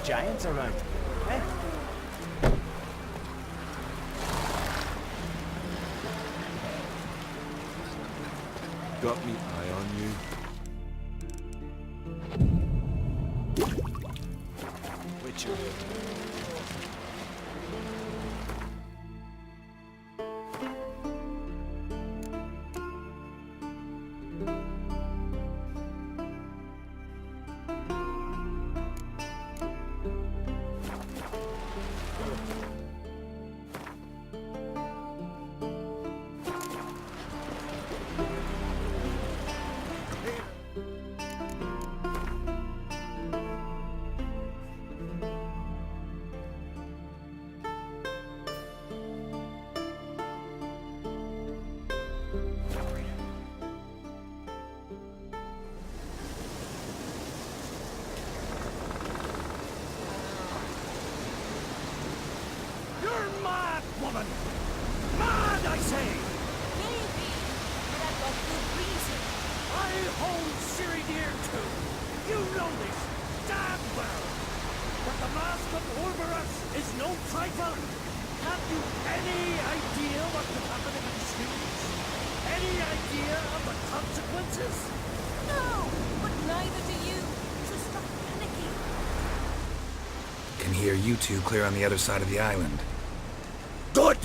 giants around. Eh? Got me eye on you. Witcher. Woman! Mad, I say! Maybe, but I've got good reason. I hold Siri dear too. You know this damn well. But the Mask of Orberus is no trifle. Have you any idea what could happen if it shoots? Any idea of the consequences? No, but neither do you. So stop panicking. Can hear you two clear on the other side of the island. Good!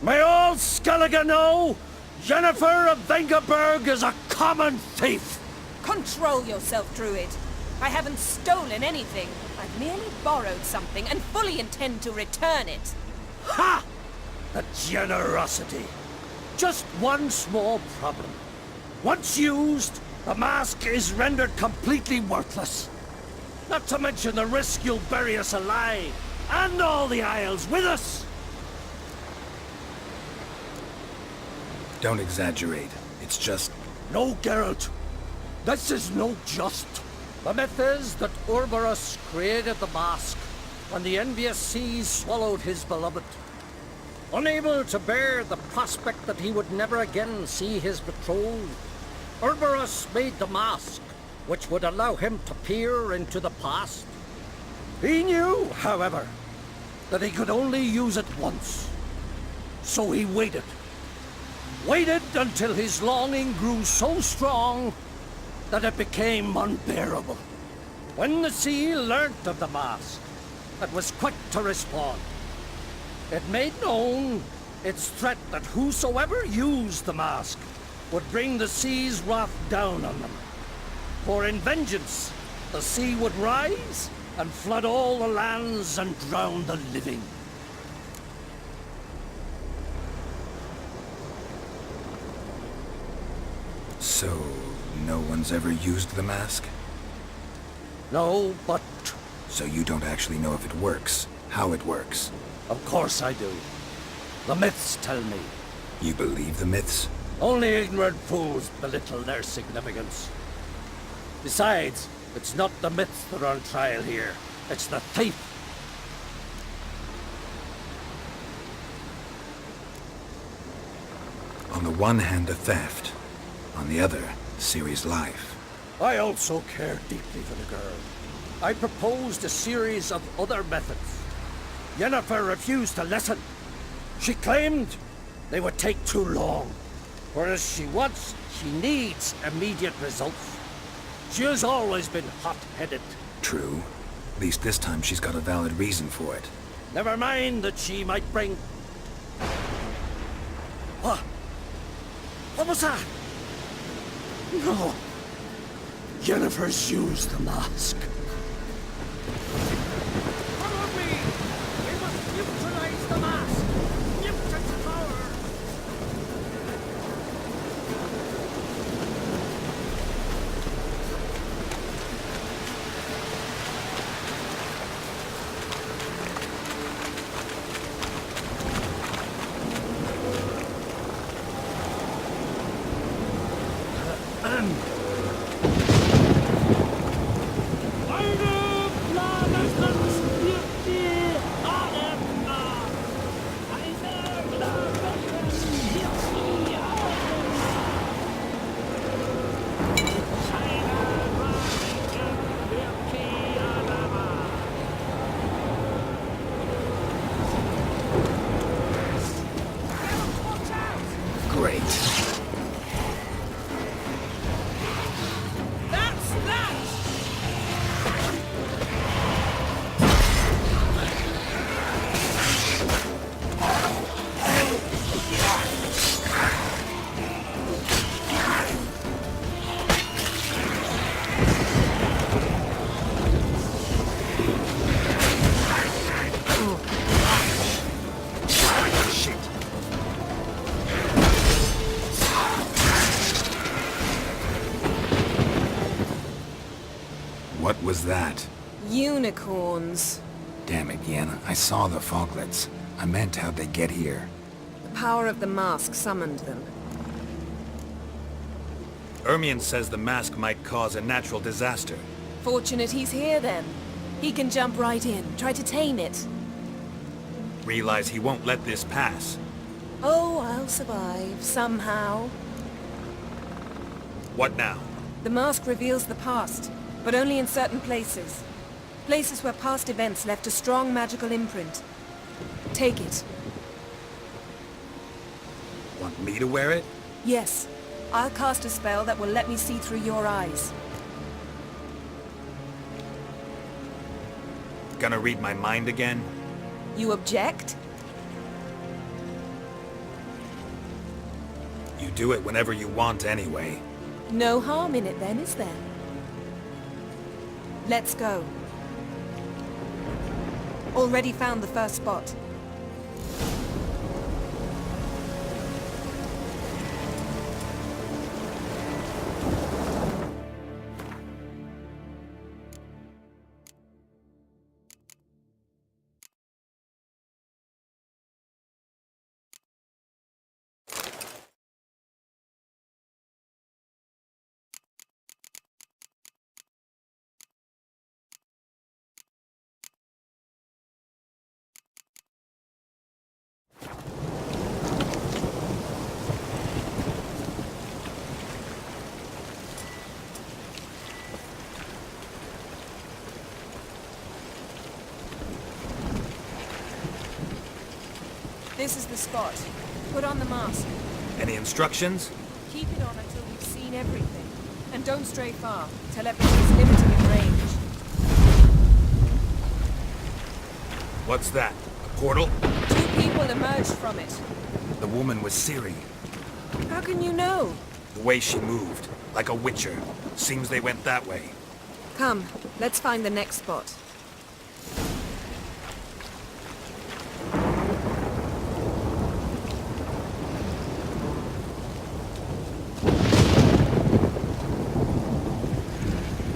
May all Skellige know, Jennifer of Vengerberg is a common thief! Control yourself, Druid. I haven't stolen anything. I've merely borrowed something and fully intend to return it. Ha! The generosity. Just one small problem. Once used, the mask is rendered completely worthless. Not to mention the risk you'll bury us alive, and all the Isles with us! Don't exaggerate. It's just... No, Geralt. This is no just. The myth is that Orberus created the mask when the envious seas swallowed his beloved. Unable to bear the prospect that he would never again see his betrothed, Orberus made the mask, which would allow him to peer into the past. He knew, however, that he could only use it once. So he waited. Waited until his longing grew so strong that it became unbearable. When the sea learnt of the mask, it was quick to respond. It made known its threat that whosoever used the mask would bring the sea's wrath down on them. For in vengeance, the sea would rise and flood all the lands and drown the living. So, no one's ever used the mask? No, but... So you don't actually know if it works, how it works? Of course I do. The myths tell me. You believe the myths? Only ignorant fools belittle their significance. Besides, it's not the myths that are on trial here. It's the thief. On the one hand, a theft. On the other, Ciri's life. I also care deeply for the girl. I proposed a series of other methods. Yennefer refused to listen. She claimed they would take too long. Whereas she needs immediate results. She has always been hot-headed. True. At least this time she's got a valid reason for it. Never mind that she might bring... What? What was that? No. Yennefer's used the mask. Follow me! We must neutralize the mask! Mutant power! Shit. What was that? Unicorns. Damn it, Yen. I saw the foglets. I meant how'd they get here. The power of the mask summoned them. Ermion says the mask might cause a natural disaster. Fortunate he's here then. He can jump right in, try to tame it. Realize he won't let this pass. Oh, I'll survive, somehow. What now? The mask reveals the past, but only in certain places. Places where past events left a strong magical imprint. Take it. Want me to wear it? Yes. I'll cast a spell that will let me see through your eyes. Gonna read my mind again? You object? You do it whenever you want anyway. No harm in it then, is there? Let's go. Already found the first spot. This is the spot. Put on the mask. Any instructions? Keep it on until we've seen everything. And don't stray far. Telepathy is limited in range. What's that? A portal? 2 people emerged from it. The woman was Ciri. How can you know? The way she moved, like a witcher. Seems they went that way. Come, let's find the next spot.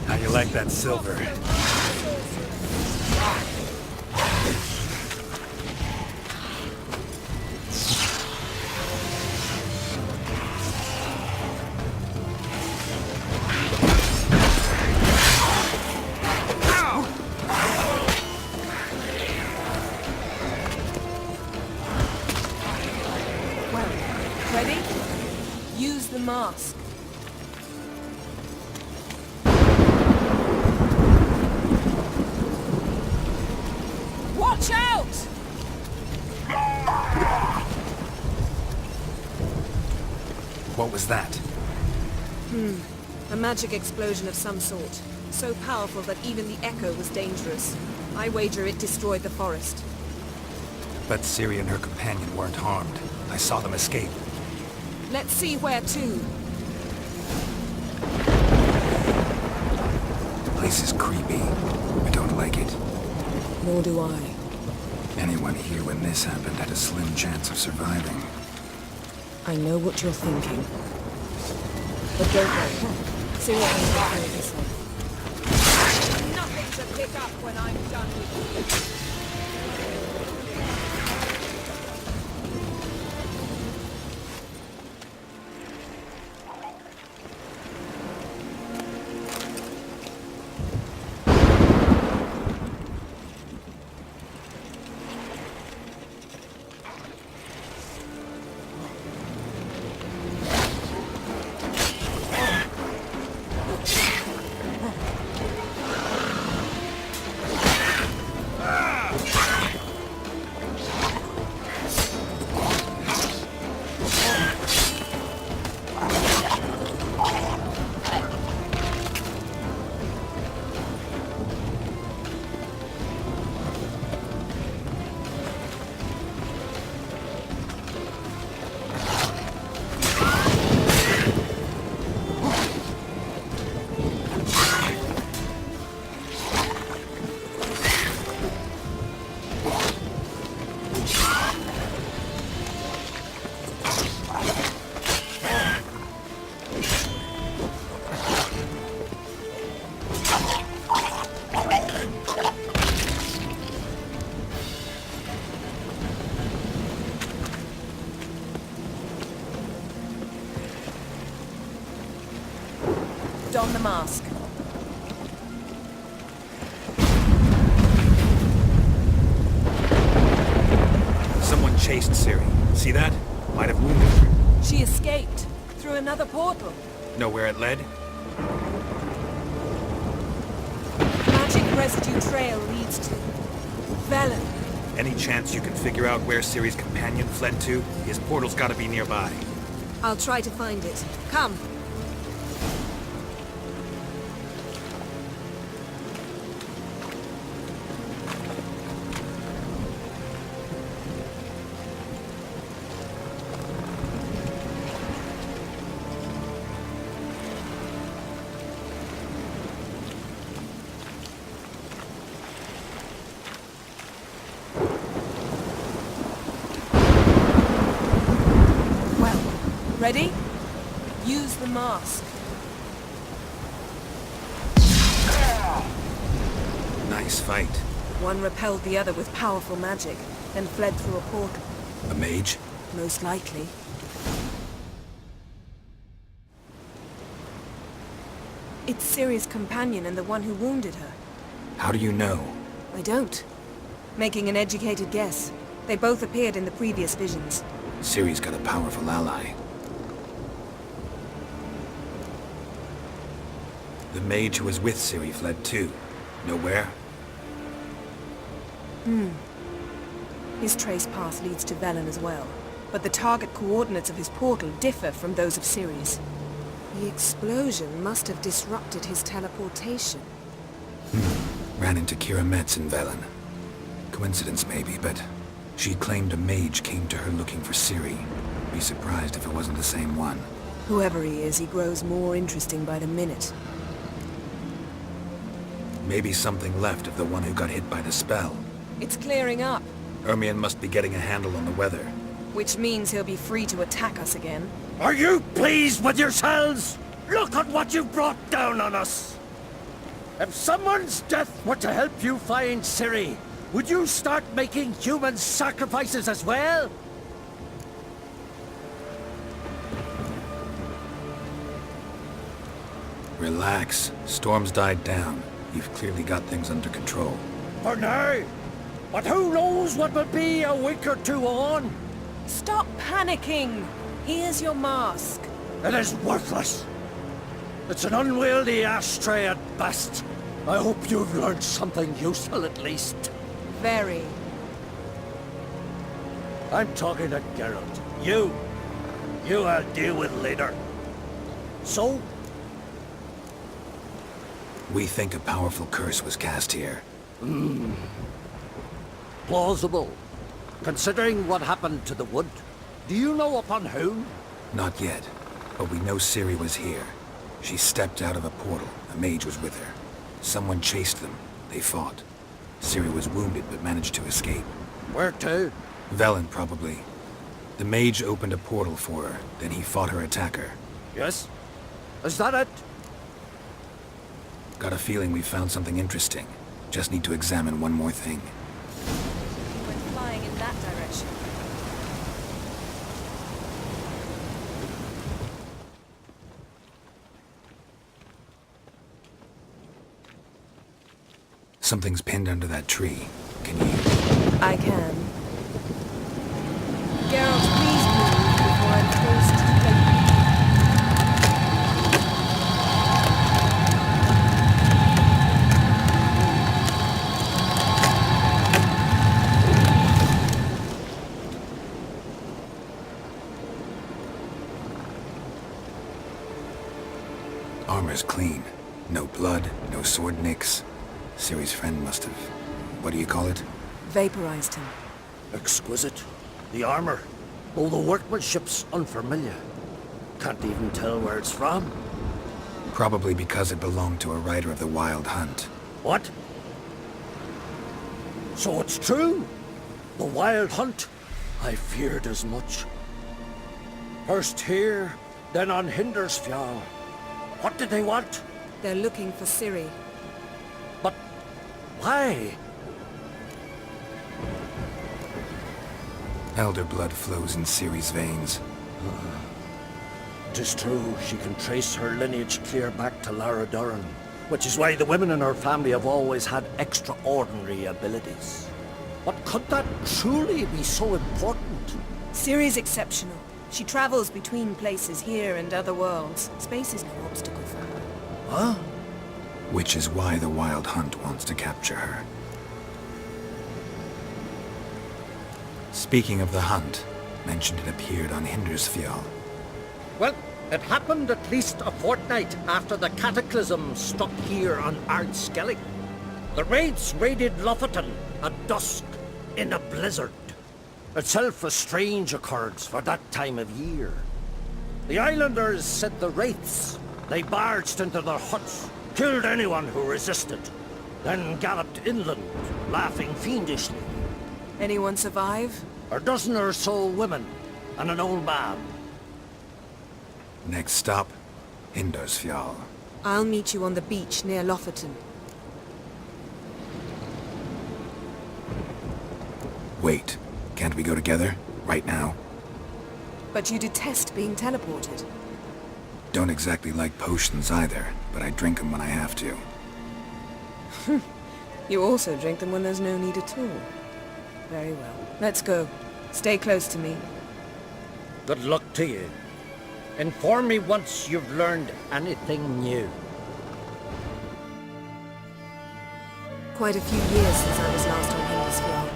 How you like that silver? Well, ready? Use the mask. Watch out! What was that? A magic explosion of some sort. So powerful that even the echo was dangerous. I wager it destroyed the forest. But Ciri and her companion weren't harmed. I saw them escape. Let's see where to. Place is creepy. I don't like it. Nor do I. Anyone here when this happened had a slim chance of surviving. I know what you're thinking. But don't worry. See what I can do this one. Nothing to pick up when I'm done with you. don the mask. Someone chased Ciri. See that? Might have wounded her. She escaped through another portal. Know where it led? Magic residue trail leads to Velen. Any chance you can figure out where Ciri's companion fled to? His portal's gotta be nearby. I'll try to find it. Come. Ready? Use the mask. Nice fight. One repelled the other with powerful magic, then fled through a portal. A mage? Most likely. It's Ciri's companion and the one who wounded her. How do you know? I don't. Making an educated guess. They both appeared in the previous visions. Ciri's got a powerful ally. The mage who was with Ciri fled too. Know where? His trace path leads to Velen as well. But the target coordinates of his portal differ from those of Ciri's. The explosion must have disrupted his teleportation. Ran into Kira Metz in Velen. Coincidence maybe, but she claimed a mage came to her looking for Ciri. Be surprised if it wasn't the same one. Whoever he is, he grows more interesting by the minute. Maybe something left of the one who got hit by the spell. It's clearing up, Ermion must be getting a handle on the weather. which means he'll be free to attack us again. Are you pleased with yourselves? Look at what you've brought down on us! If someone's death were to help you find Ciri, would you start making human sacrifices as well? Relax. Storm's died down. You've clearly got things under control. For now. But who knows what will be a week or two on? Stop panicking! Here's your mask. It is worthless. It's an unwieldy ashtray at best. I hope you've learned something useful at least. Very. I'm talking to Geralt. You I'll deal with later. So, We think a powerful curse was cast here. plausible. Considering what happened to the wood, do you know upon whom? Not yet, but we know Ciri was here. She stepped out of a portal. A mage was with her. Someone chased them. They fought. Ciri was wounded but managed to escape. Where to? Velen, probably. The mage opened a portal for her, then he fought her attacker. Yes? Is that it? Got a feeling we found something interesting. Just need to examine one more thing. He went flying in that direction. Something's pinned under that tree. Can you... I can. Geralt, please move before I'm forced to play. Armor's clean. No blood, no sword nicks. Ciri's friend must have... What do you call it? Vaporized him. Exquisite. The armor. Though the workmanship's unfamiliar. Can't even tell where it's from. Probably because it belonged to a rider of the Wild Hunt. What? So it's true? The Wild Hunt? I feared as much. First here, then on Hindersfjall. What did they want? They're looking for Ciri. But why? Elder blood flows in Ciri's veins. It is true, she can trace her lineage clear back to Lara Duran, which is why the women in her family have always had extraordinary abilities. But could that truly be so important? Ciri's exceptional. She travels between places here and other worlds. Space is no obstacle for her. Huh? Which is why the Wild Hunt wants to capture her. Speaking of the hunt, mentioned it appeared on Hindersfjall. Well, it happened at least a fortnight after the cataclysm struck here on Ardskellig. The raids raided Lofoten at dusk in a blizzard. Itself a strange occurrence for that time of year. The islanders said the wraiths. They barged into their huts, killed anyone who resisted, then galloped inland, laughing fiendishly. Anyone survive? A dozen or so women, and an old man. Next stop, Hindersfjall. I'll meet you on the beach near Lofoten. Wait, can't we go together? Right now? But you detest being teleported. Don't exactly like potions either, but I drink them when I have to. You also drink them when there's no need at all. Very well. Let's go. Stay close to me. Good luck to you. Inform me once you've learned anything new. Quite a few years since I was last on Hindersfjall,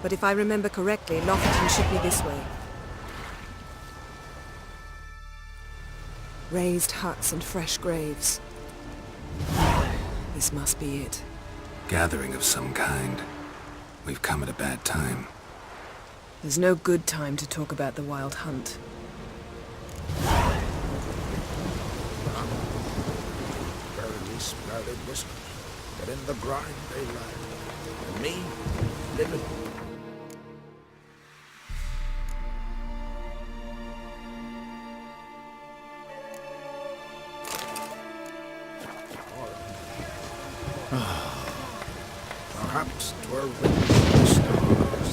but if I remember correctly, Lofoten should be this way. Raised huts and fresh graves. This must be it. Gathering of some kind. We've come at a bad time. There's no good time to talk about the Wild Hunt. Barely sprouted whiskers, but in the grind they lie. And me, living. Perhaps 'twere written in the stars.